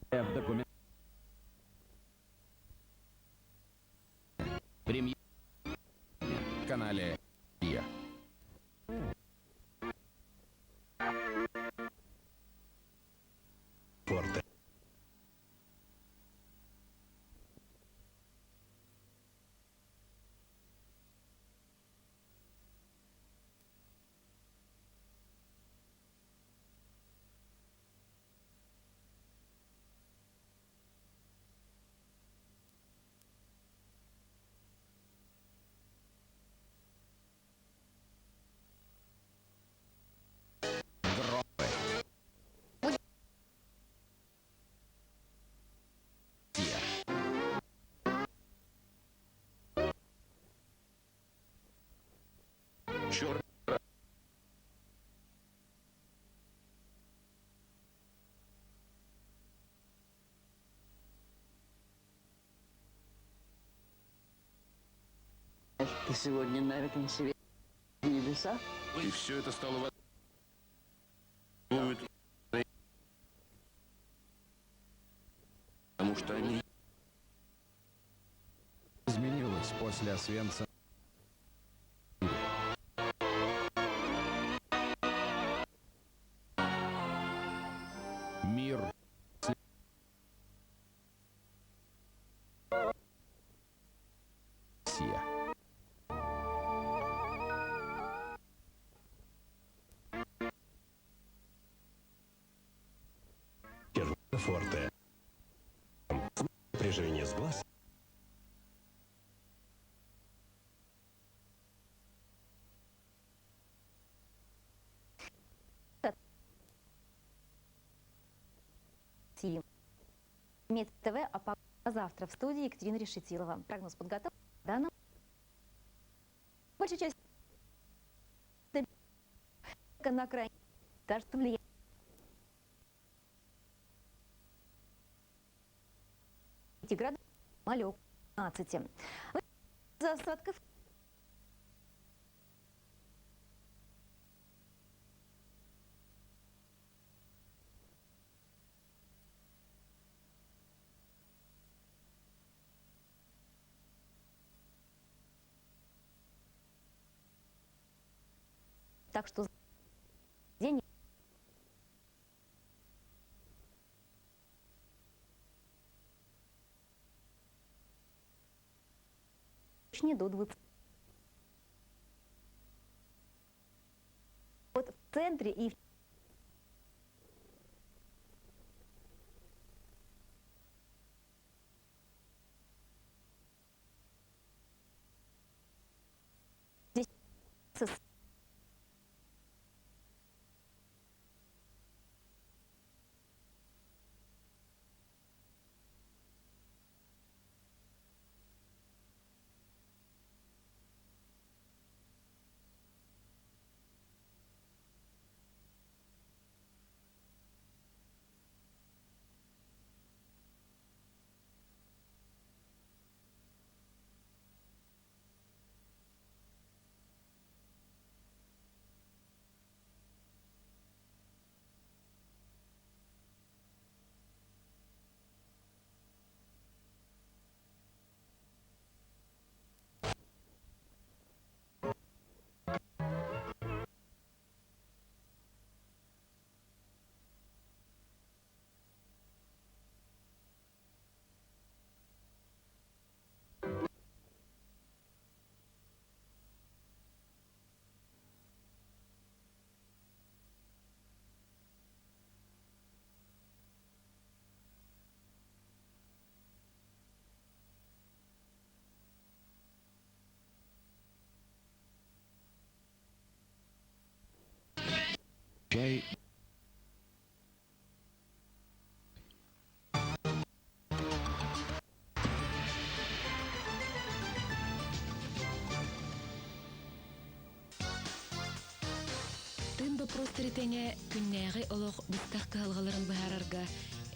В документ. Премьер. Канале Я. Форте. Черт. Ты сегодня на этом себе небеса? И все это стало волнует. Потому что они изменилось после Освенцима. Мир. Россия. Форте. Напряжение с глаз. Мед ТВ, а завтра в студии Екатерина Решетилова. Прогноз подготовлен. Да, большая часть на окраине. Так что влияет. Градусов малек 15. За осадков так что день не до 20. Вот в центре и здесь Чай. Тын бопростыр итеңе күннәғи олох бұстақ кығылғаларын бұхарарға,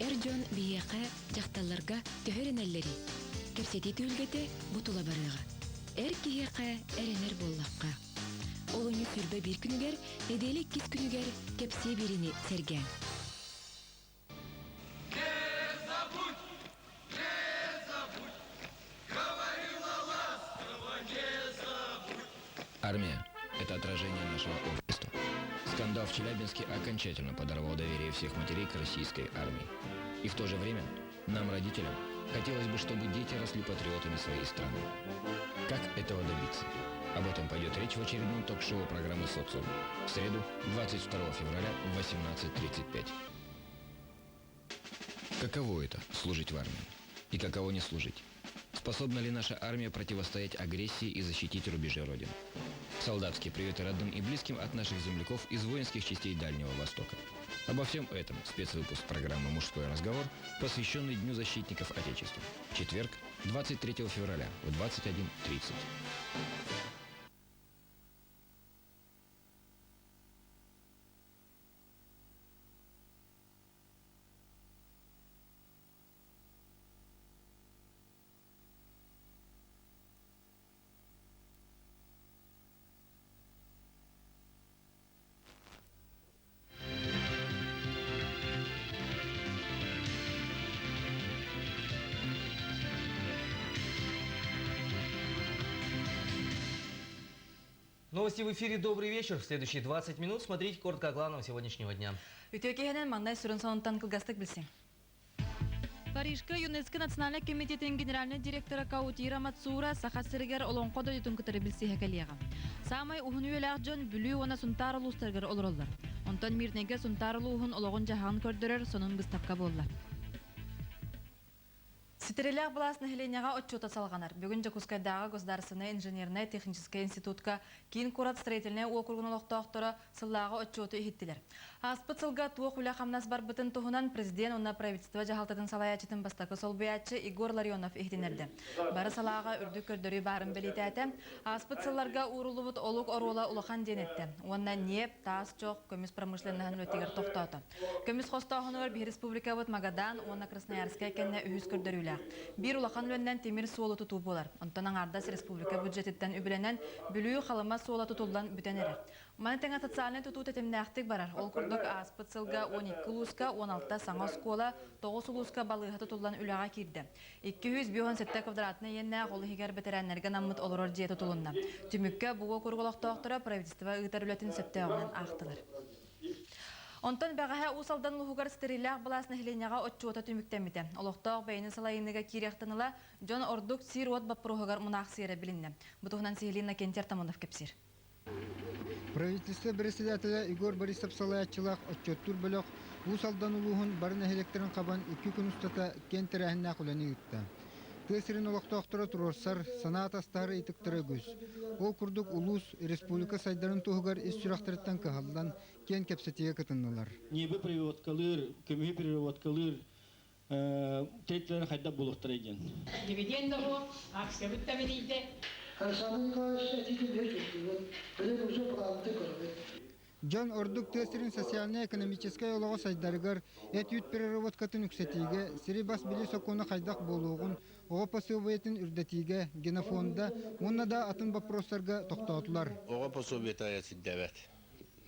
әржон бейеқі жақталарға төхерінәллері. Кепсеті түлгеті бұтыла барыға. Әр кейеқі әренер боллаққа. Олыңы сүрбе бір күнігер, әделік кес күнігер кепсе беріні сәрген. Армия – это отражение нашего общества. Скандал в Челябинске окончательно подорвал доверие всех матерей к российской армии. И в то же время нам, родителям, хотелось бы, чтобы дети росли патриотами своей страны. Как этого добиться? Об этом пойдет речь в очередном ток-шоу программы «Социум» в среду, 22 февраля в 18:35. Каково это – служить в армии? И каково не служить? Способна ли наша армия противостоять агрессии и защитить рубежи Родины? Солдатские приветы родным и близким от наших земляков из воинских частей Дальнего Востока. Обо всем этом спецвыпуск программы «Мужской разговор», посвященный Дню защитников Отечества. Четверг, 23 февраля в 21:30. Новости в эфире. Добрый вечер. В следующие 20 минут смотрите коротко о главном сегодняшнего дня. Үтөкеһенен маңнай сүрін сонуттан кылгастык билсең. Парижка ЮНЕСКО Национальный комитетин генеральный директора Каутира Мацура сахасырыгар олонқода ютун кытары билси хекалияга. Самай ухун үеләк жон бүлүү она сунтар улустаргар олороллар. Онтон мирнеге сунтар улуухун ологон жахан көрдөрөр, сонун быстапка болла. Ситерелях баласын хеленяга отчета салганар. Бүгін Жакускайдағы Государственный инженерный технический институтка кейін курат строительный округын олықтақтыры сыллағы отчеты ихиттилер. Аспыт сылға туық уля хамнас бар бұтын тұхынан президент онна правительство жағалтатын салаячытын бастақы сол бұятчы Игорь Ларионов ихтинерді. Бары салаға үрді көрдірі барын білеті әті, аспыт сылларға урулы бұт олық орула улахан денетті. Онна неп, тас жоқ, көміс промышленнігін өтегер тоқтауды. Көміс қостауғыныр бір республика бұт Магадан, онна Красноярская кәнне үйіз көрдірілі. Bir улахан лөннән темир суолы туту болар. Онтан аңардас республика бюджеттен үбіленен бүлүү қалыма суола тутулдан бүтенері. Манетен социальный туту тетемнәқтік барар. Ол күрдік аспыт сылға 12 луска, 16 саңа скола, 9 луска балыға тутулдан үліға кирді. 200 квадратны енне қолы хигер бетерәнлерге намыт олырор жие тутулынна. Түмікке бұғы көргілақтақтыра правительство ұйтар үлетін сөпті оғынан ақтылар. Онтон бәғаға усалдан лухугар стерилях баласына хеленяға отчуота түміктеміді. Олықтақ бәйіні салайыныға кирияқтыныла Джон Ордук сир от баппырухугар мұнақ сиері білінне. Бұтығынан Сихелина Кентер Тамонов кепсир. Правительство председателя Игорь Борисов салаячылақ отчеттур бөліқ усалдан улуғын барына электрин қабан 2 күн ұстата кентерәхінна құланы үтті. Тесірін олықтақтыра тұрорсар санат астары итіктірі көз. Ол күрдік улус республика сайдарын тұғығар ес сұрақтырыттан қағалдан кен кепсетеге кытыннылар. Небі приводкалыр, көмі приводкалыр, тейтлерін қайда болуқтыр еген. Дивиденді ғо, акция бұтта берейді. Джон Ордук тесірін социально-экономическай олығы сайдарығар әтүйт переработкатын үксетеге, сірі бас білі соқуны қайдақ болуғын, оға пособиетін үрдетеге, генофонда, онна да атын вопростарға тоқтаутылар. Оға пособиет аясы дәвәт.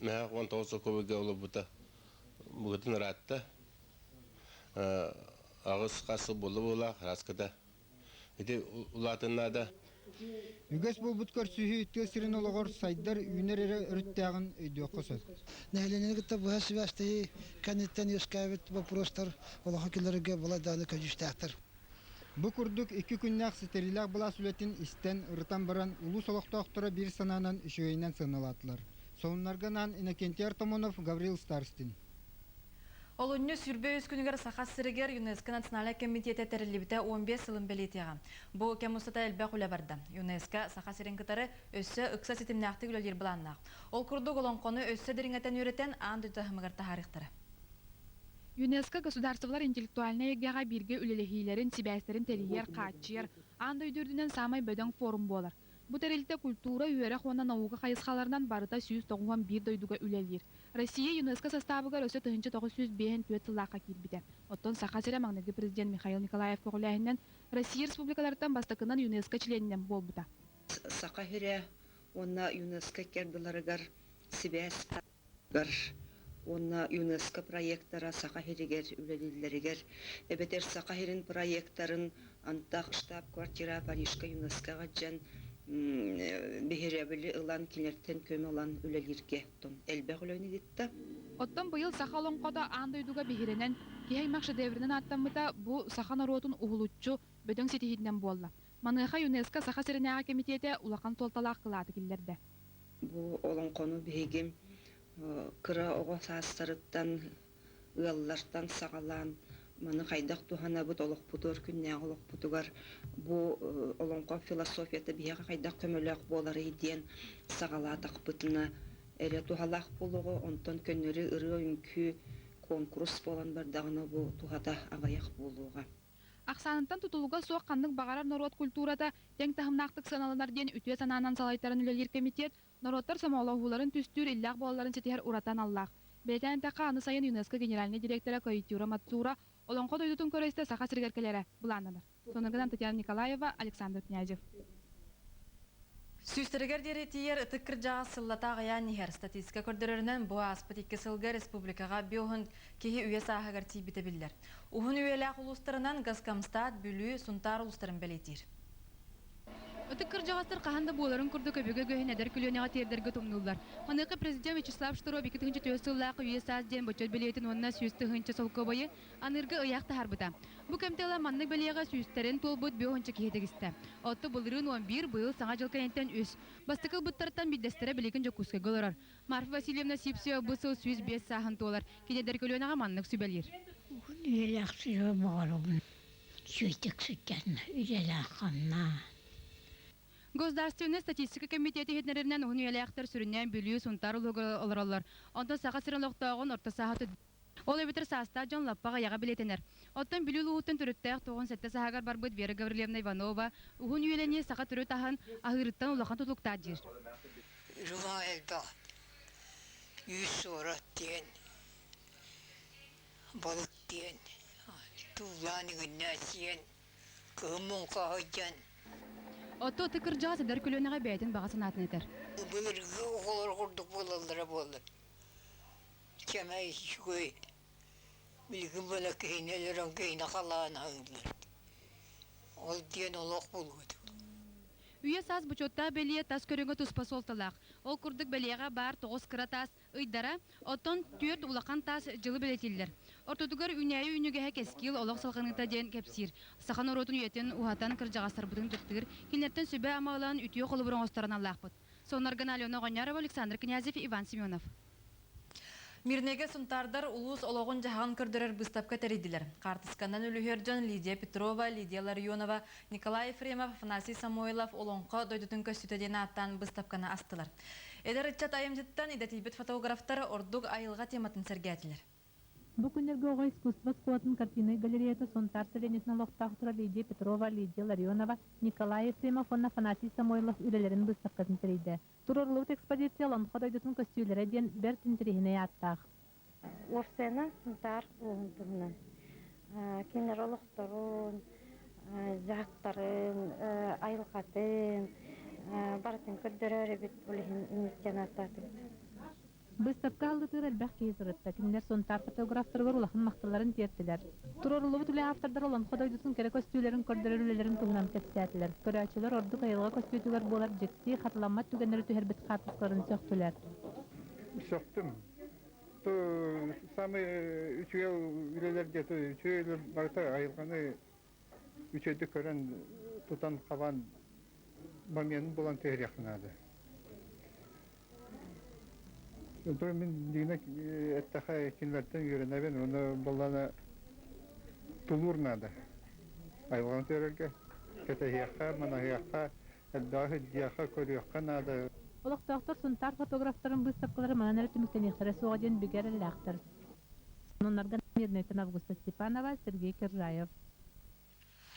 Мәғ 19 соқуыға олы бұғытын ратты. Ағыз қасы болы болақ, раскада. Еде ұлатыннада. Үгес бұл бұткар сүйі тесірін олығыр сайдар үйнерері үрттәғын өйді оқысыз. Нәхленені күтті бұға сөбәстігі кәнеттен ескәбет вопростар олаға келерге бұладаны көжістәқтір. Бұ күрдік 2 күннәқ стерилях бұла сүлетін істен ұрытан баран ұлыс олықтақтыра бір сананан үшөйінен сыналатылар. Соңынарғанан Иннокентий Тамонов, Гаврил Старстин. Олонны сүрбе өз күнігер сақас сірігер ЮНЕСКО Национальный комитеті тәрілібіті 15 сылын белетеға. Бұл кемустата әлбә құля барды. ЮНЕСКО сақас сірін кітары өссі үкса сетімнәқті үлелер бұланнақ. Ол күрдік олонқоны өссі діріңетен өретен аң дөті хымығырта харықтыры. ЮНЕСКО государстволар интеллектуальная егеға бірге үлелехейлерін, сибәстерін тәрігер, қатчыр, аңды өйдердінен самай бөдің форум болар. Бұ тәрелті культура үйері қуана науға қайысқаларынан барыта 191 дойдуға үлелер. Россия ЮНЕСКО составыгар өсі 905 төт сыллаққа келбіді. Оттон сақасыра маңнерге президент Михаил Николаев көғіләйінен Россия республикалардан бастықынан ЮНЕСКО членінен бол бұта. Сақахире, онна ЮНЕСКО керділарыгар сибәс гар, онна ЮНЕСКО проекттара сақахирегер үлелілерігер, әбетер сақахирин проекттарын антақ штаб-квартира Парижка ЮНЕСКО ғаджан бихеребили ылан кинертен көм olan үлелирге тон элбе гөлөйнү гитта. Оттон быйыл саха олонкода андойдуга бихиренен кихаймак шедевринен аттамыта бу саха наротун ухулуччу бөдөң сетихиднен буолла. Маныха ЮНЕСКО саха сиренега комитете улахан толталаак кылааты киллерде. Бу олонкону бигим кыра ого саастарыттан ыаллартан сагалаан маны хайдак тухана бут олокпутур күннәг олокпутугар бу олонко философията бияга хайдак көмөлөк болары иден сагалаатак бытына эле тухалак болого онтон көннөрү ыры үңкү конкурс болан бардагына бу тухата агаяк болууга. Аксанынтан тутулуга суак кандык багарар народ культурада тең тахымнактык саналанар ден үтүө санаанан салайтарын үлелир комитет народтар самоолоохуларын түстүр иллах болаларын сетихер уратан аллах. Бетен така аны сайын ЮНЕСКО генеральный директора Коитюра Мацура олонко дойдутун көрөстө саха сиргеркелери буланнанар. Сонугынан Татьяна Николаева, Александр Князев. Сүстергер дери тиер тыккыр жағы сыллата ағаян нихер статистика көрдірерінен бұ аспыт 2 сылға республикаға биоғын кейі үйе сағығар тейбіті білдер. Уғын үйеләқ ұлыстарынан Газкамстат, Бүлі, Сунтар ұлыстарын бәлетер. Тыккыр жағастыр қағанда боларын күрді көбеге гөйін әдер күлөнеға тердерге томнулар. Манықы президент Вячеслав Штыров 2004 сыллақы үйе сазден бөчет білетін онына сүйісті ғынчы солқы бойы анырғы ұяқты харбыта. Бұ көмтелі манны бәлеға сүйістерін толбыт биоғынчы кейдегісті. Отты бұлырын 11 бұйыл саңа жылқа ентен үс. Бастықыл бұттарттан биддестері білеген жокуска ғылырар. Марфа Васильевна Сипсио бұсыл сүйіс 5 сағын толар. Кенедер күлөнеға маннық сүбәлер. Государственный статистика комитеті хетнерінен ұғын үйеліяқтар сүрінен бүлі сұнтар олар. Онтан саға сырынлықтағын орта сағаты. Ол өбітір саста Джон Лаппаға яға білетінер. Оттан бүлі ұғыттың түріттәқ тоғын сәтті сағағар бар бұд Вера Гаврилевна Иванова ұғын үйелене саға түрі тағын ағырыттан ұлақан тұтылықта жер. Жуға әлбі 100 сорат дейін, балық дейін, тұлғаны күнна дейін, күмін қағыден. Отто тыкыр жағы сәдер күлөнеға бәйтін бағасын атын етер. Бұлырғы оғылар құрдық болалдыра болды. Кәмәй шүгөй. Білгім бала кейнелерін кейні қалаған аңдылар. Ол дейін олақ болуды. Үйе саз бұчотта бәлие тас көріңі тұспа солталақ. Ол күрдік бәлиеға бар 9 қыра тас ұйдара, оттон 4 улақан тас жылы бәлетелдер. Ортодугар үнәйі үнігеге кескил олақ салғаныңта ден кәпсир. Сақан оротын үйетін ұхатан кіржағастар бұдың түттігір, кенерттен сөбе амалан үтіе қолы бұрын остаран Аллах бұд. Сонарган Алена Гонярова, Александр Князев, Иван Семенов. Мирнеге сунтардар улус ологон жаһан көрдөрөр быстапка теридилер. Картысканан үлүхерден Лидия Петрова, Лидия Ларионова, Николай Ефремов, Афанасий Самойлов олонко дойдутун көстүтеден аттан быстапканы астылар. Эдер итчат айымжыттан идетибет фотографтар ордук айылга тематын сергәтилер. Бу күннерге оға искусство скуатын картины галереяты сонтар сыренесін лоқтақтыра Лидия Петрова, Лидия Ларионова, Николай Ефремов, Афанасий Самойлов үлелерін быстапкасын терейді. Турорлыут экспозиция лонқо дойдутун көстүйлері ден бер тінтерегіне аттақ. Орсена сонтар оғындырынан. Кенер олықтырын, жақтарын, айылғатын, бартын көрдірері бет олығын үміттен аттатып. Быстапка алдытыр әлбәқ кейсірітті. Кімдер сонтар фотографтарғыр улақын мақталарын тертілер. Турорлығы түлі автордар олон қодойдысын кәрі көстүйлерін көрдірер үлелерін тұғынан кәтсәтілер. Көрәчілер ордық айылға көстүйтілер болар жекси қатыламат түгенері түхербет қартықларын сөқтілер. Söktüm. Samı üçüye üyeler getir, üçüye barta ayılganı üçüyde kören tutan kavan mamiyanın bulan tehir yakınadı. Мен дигнек эттаха кинвертен йөренәбен, оны булана тулур нада. Айван терелге, кетехиякка, манахиякка, элдахи дияка көрüякка нада. Олықтақтар сонтар фотографтарын быстапқалары мананары түміктенектері соғаден бігер әліқтір. Сонардан Мирнейтен Августа Степанова, Сергей Кержаев.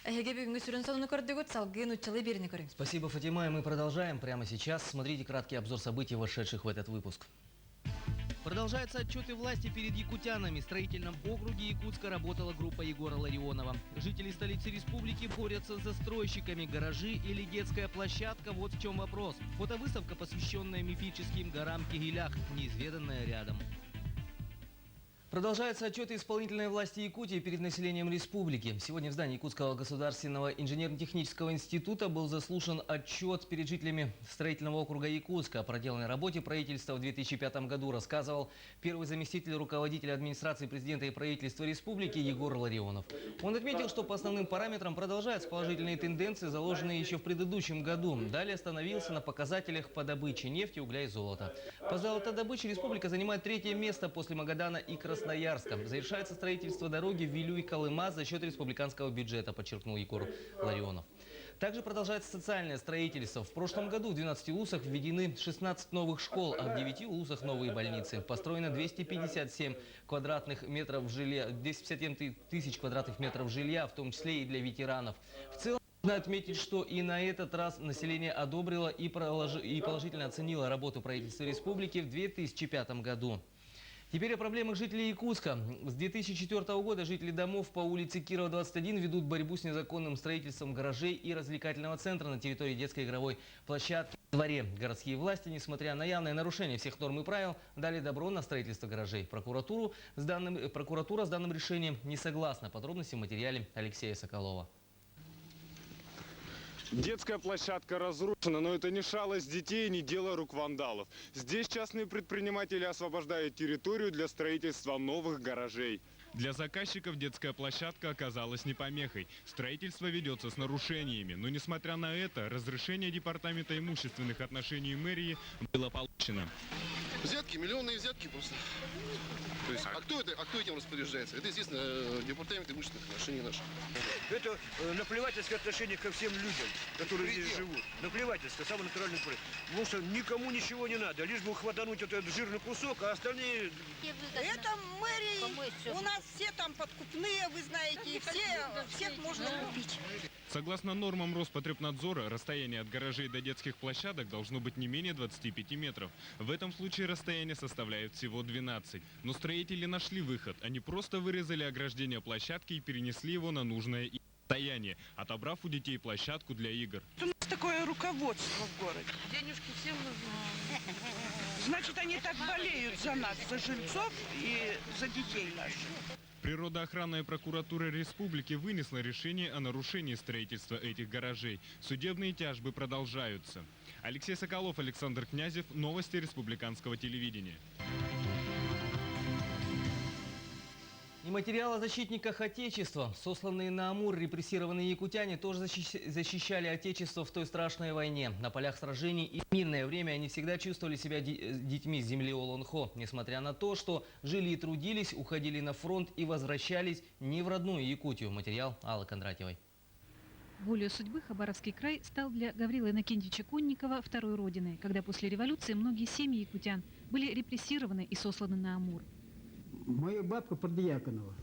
Эхеге бүгінгі сүрін соны көрдігіт, салгын ұтчылы беріні көрің. Спасибо, Фатима, и мы продолжаем прямо сейчас. Смотрите краткий обзор событий, вошедших в этот выпуск. Продолжаются отчеты власти перед якутянами. В строительном округе Якутска работала группа Егора Ларионова. Жители столицы республики борются с застройщиками. Гаражи или детская площадка – вот в чем вопрос. Фотовыставка, посвященная мифическим горам Кигилях, неизведанная рядом. Продолжаются отчеты исполнительной власти Якутии перед населением республики. Сегодня в здании Якутского государственного инженерно-технического института был заслушан отчет перед жителями строительного округа Якутска. О проделанной работе правительства в 2005 году рассказывал первый заместитель руководителя администрации президента и правительства республики Егор Ларионов. Он отметил, что по основным параметрам продолжаются положительные тенденции, заложенные еще в предыдущем году. Далее остановился на показателях по добыче нефти, угля и золота. По золотодобыче республика занимает 3-е место после Магадана и Красноярска. Завершается строительство дороги Вилюй-Колыма за счет республиканского бюджета, подчеркнул Егор Ларионов. Также продолжается социальное строительство. В прошлом году в 12 улусах введены 16 новых школ, а в 9 улусах новые больницы. Построено 257 тысяч квадратных метров жилья, в том числе и для ветеранов. В целом, нужно отметить, что и на этот раз население одобрило и положительно оценило работу правительства республики в 2005 году. Теперь о проблемах жителей Якутска. С 2004 года жители домов по улице Кирова, 21 ведут борьбу с незаконным строительством гаражей и развлекательного центра на территории детской игровой площадки в дворе. Городские власти, несмотря на явное нарушение всех норм и правил, дали добро на строительство гаражей. Прокуратура с данным решением не согласна. Подробности в материале Алексея Соколова. Детская площадка разрушена, но это не шалость детей, не дело рук вандалов. Здесь частные предприниматели освобождают территорию для строительства новых гаражей. Для заказчиков детская площадка оказалась не помехой. Строительство ведется с нарушениями. Но несмотря на это, разрешение Департамента имущественных отношений мэрии было получено. Взятки, миллионные взятки просто. То есть, а кто этим распоряжается? Это, естественно, Департамент имущественных отношений наш. Это наплевательское отношение ко всем людям, которые здесь живут. Наплевательское, самый натуральный проект. Потому что никому ничего не надо, лишь бы хватануть этот жирный кусок, а остальные... Это мэрии, у нас все там подкупные, вы знаете, и всех можно купить. Согласно нормам Роспотребнадзора, расстояние от гаражей до детских площадок должно быть не менее 25 метров. В этом случае расстояние составляет всего 12. Но строители нашли выход. Они просто вырезали ограждение площадки и перенесли его на нужное расстояние, отобрав у детей площадку для игр. У нас такое руководство в городе. Денежки всем нужны. Значит, они так болеют за нас, за жильцов и за детей наших. Природоохранная прокуратура республики вынесла решение о нарушении строительства этих гаражей. Судебные тяжбы продолжаются. Алексей Соколов, Александр Князев. Новости республиканского телевидения. И материал о защитниках Отечества. Сосланные на Амур репрессированные якутяне тоже защищали Отечество в той страшной войне. На полях сражений и в мирное время они всегда чувствовали себя детьми земли Олонхо. Несмотря на то, что жили и трудились, уходили на фронт и возвращались не в родную Якутию. Материал Аллы Кондратьевой. Волею судьбы Хабаровский край стал для Гаврила Иннокентьевича Конникова второй родиной, когда после революции многие семьи якутян были репрессированы и сосланы на Амур. Моя бабка Подьяконова,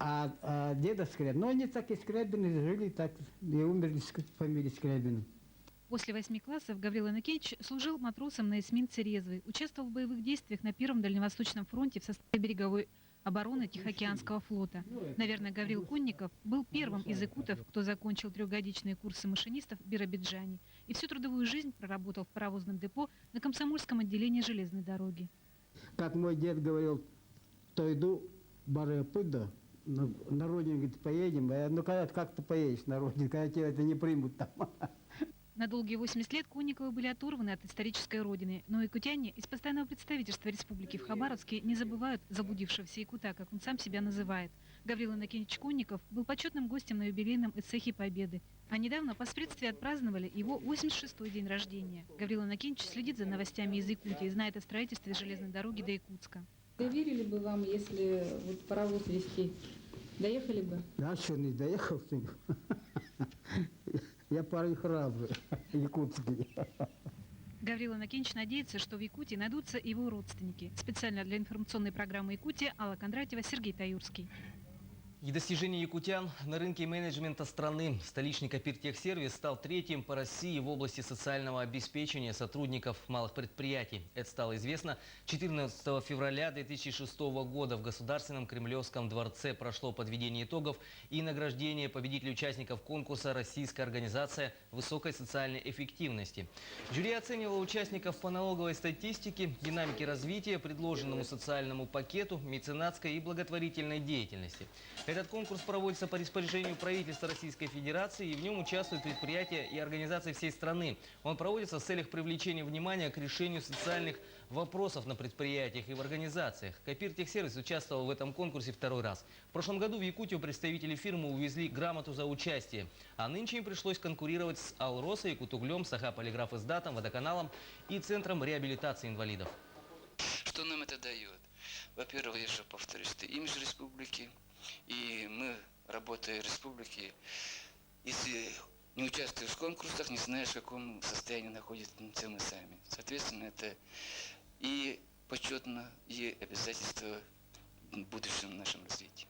а деда Скрябин. Но они так и Скрябины жили, так и умерли с фамилией Скрябина. После 8 классов Гаврил Иннокентьевич служил матросом на эсминце «Резвый», участвовал в боевых действиях на Первом Дальневосточном фронте в составе береговой обороны Тихоокеанского флота. Наверное, Гаврил Конников был первым из якутов, кто закончил 3-годичные курсы машинистов в Биробиджане и всю трудовую жизнь проработал в паровозном депо на Комсомольском отделении железной дороги. Как мой дед говорил, то иду, баре пуда, на родину, говорит, поедем. Ну, когда как ты поедешь на родину, когда тебя это не примут там. На долгие 80 лет Конниковы были оторваны от исторической родины, но якутяне из постоянного представительства республики в Хабаровске не забывают заблудившегося якута, как он сам себя называет. Гаврил Иннокентьевич Конников был почетным гостем на юбилейном эцехе Победы, а недавно по спредствии отпраздновали его 86-й день рождения. Гаврил Иннокентьевич следит за новостями из Якутии и знает о строительстве железной дороги до Якутска. Доверили бы вам, если вот паровоз везти? Доехали бы? Да, что не доехал ты? Я парень храбрый, якутский. Гаврил Иннокентьевич надеется, что в Якутии найдутся его родственники. Специально для информационной программы «Якутия» Алла Кондратьева, Сергей Таюрский. И достижения якутян на рынке менеджмента страны. Столичный Копиртехсервис стал третьим по России в области социального обеспечения сотрудников малых предприятий. Это стало известно 14 февраля 2006 года. В Государственном Кремлевском дворце прошло подведение итогов и награждение победителей участников конкурса «Российская организация высокой социальной эффективности». Жюри оценивало участников по налоговой статистике, динамике развития, предложенному социальному пакету, меценатской и благотворительной деятельности. Этот конкурс проводится по распоряжению правительства Российской Федерации, и в нем участвуют предприятия и организации всей страны. Он проводится в целях привлечения внимания к решению социальных вопросов на предприятиях и в организациях. Копиртехсервис участвовал в этом конкурсе второй раз. В прошлом году в Якутию представители фирмы увезли грамоту за участие. А нынче им пришлось конкурировать с Алросой, Якутуглем, Саха-Полиграфиздатом, Водоканалом и Центром реабилитации инвалидов. Что нам это дает? Во-первых, я же повторюсь, это имидж республики. И мы, работая в республике, если не участвуешь в конкурсах, не знаешь, в каком состоянии находимся мы сами. Соответственно, это и почетно, и обязательство в будущем нашем развитии.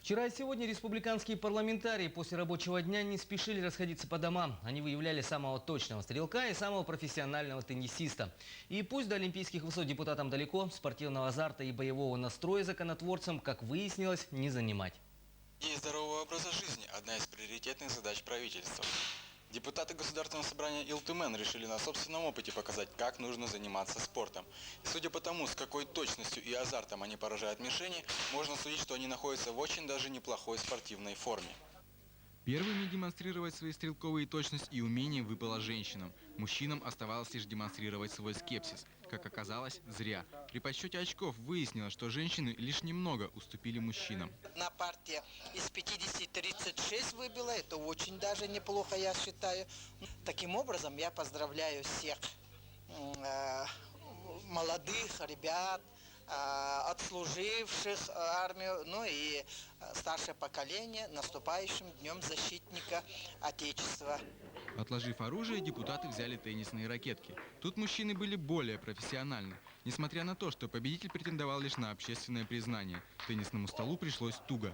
Вчера и сегодня республиканские парламентарии после рабочего дня не спешили расходиться по домам. Они выявляли самого точного стрелка и самого профессионального теннисиста. И пусть до олимпийских высот депутатам далеко, спортивного азарта и боевого настроя законотворцам, как выяснилось, не занимать. И здорового образа жизни – одна из приоритетных задач правительства. Депутаты Государственного собрания Илтумен решили на собственном опыте показать, как нужно заниматься спортом. И судя по тому, с какой точностью и азартом они поражают мишени, можно судить, что они находятся в очень даже неплохой спортивной форме. Первыми демонстрировать свои стрелковые точность и умения выпало женщинам. Мужчинам оставалось лишь демонстрировать свой скепсис. Как оказалось, зря. При подсчете очков выяснилось, что женщины лишь немного уступили мужчинам. Одна партия из 50 36 выбила, это очень даже неплохо, я считаю. Таким образом, я поздравляю всех молодых ребят, отслуживших армию, ну и старшее поколение наступающим Днем Защитника Отечества. Отложив оружие, депутаты взяли теннисные ракетки. Тут мужчины были более профессиональны. Несмотря на то, что победитель претендовал лишь на общественное признание, теннисному столу пришлось туго.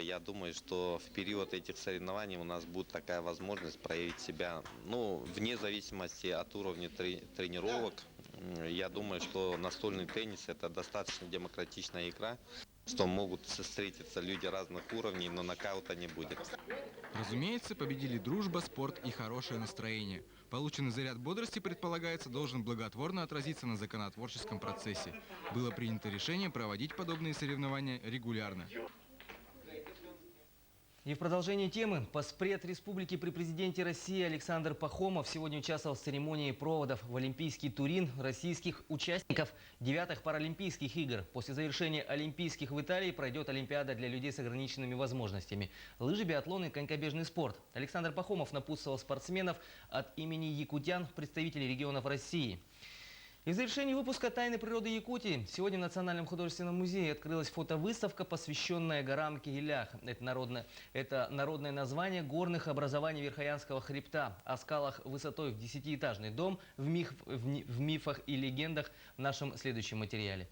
Я думаю, что в период этих соревнований у нас будет такая возможность проявить себя, вне зависимости от уровня тренировок. Я думаю, что настольный теннис – это достаточно демократичная игра, что могут встретиться люди разных уровней, но нокаута не будет. Разумеется, победили дружба, спорт и хорошее настроение. Полученный заряд бодрости, предполагается, должен благотворно отразиться на законотворческом процессе. Было принято решение проводить подобные соревнования регулярно. И в продолжении темы постпред республики при президенте России Александр Пахомов сегодня участвовал в церемонии проводов в Олимпийский Турин российских участников 9-х Паралимпийских игр. После завершения Олимпийских в Италии пройдет Олимпиада для людей с ограниченными возможностями. Лыжи, биатлон и конькобежный спорт. Александр Пахомов напутствовал спортсменов от имени якутян, представителей регионов России. И в завершении выпуска «Тайны природы Якутии» сегодня в Национальном художественном музее открылась фотовыставка, посвященная горам Кигелях. Это народное название горных образований Верхоянского хребта. О скалах высотой в 10-этажный дом, в мифах и легендах в нашем следующем материале.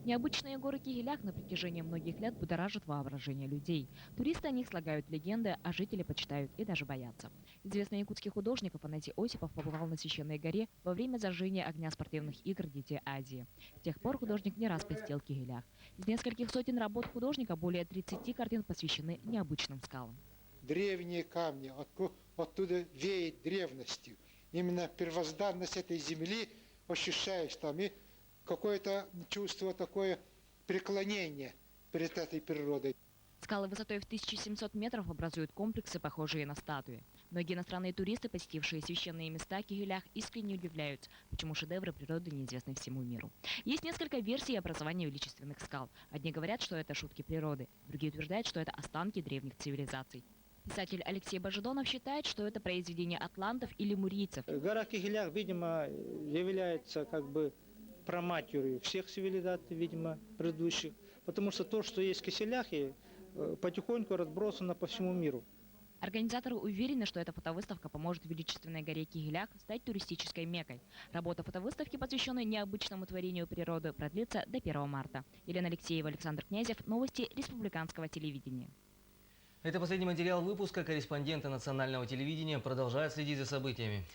Необычные горы Кигелях на протяжении многих лет будоражат воображение людей. Туристы о них слагают легенды, а жители почитают и даже боятся. Известный якутский художник Афанасий Осипов побывал на священной горе во время зажжения огня спортивных игр «Дети Азии». С тех пор художник не раз посетил Кигелях. Из нескольких сотен работ художника более 30 картин посвящены необычным скалам. Древние камни, оттуда веет древностью. Именно первозданность этой земли ощущаешь там и какое-то чувство такое преклонения перед этой природой. Скалы высотой в 1700 метров образуют комплексы, похожие на статуи. Многие иностранные туристы, посетившие священные места в Кигелях, искренне удивляются, почему шедевры природы неизвестны всему миру. Есть несколько версий образования величественных скал. Одни говорят, что это шутки природы, другие утверждают, что это останки древних цивилизаций. Писатель Алексей Божедонов считает, что это произведение атлантов или мурийцев. Гора Кигелях, видимо, является праматерью всех цивилизаций, видимо, предыдущих. Потому что то, что есть в Кигеляхе, потихоньку разбросано по всему миру. Организаторы уверены, что эта фотовыставка поможет величественной горе Кигелях стать туристической меккой. Работа фотовыставки, посвященной необычному творению природы, продлится до 1 марта. Елена Алексеева, Александр Князев. Новости республиканского телевидения. Это последний материал выпуска. Корреспонденты национального телевидения продолжают следить за событиями.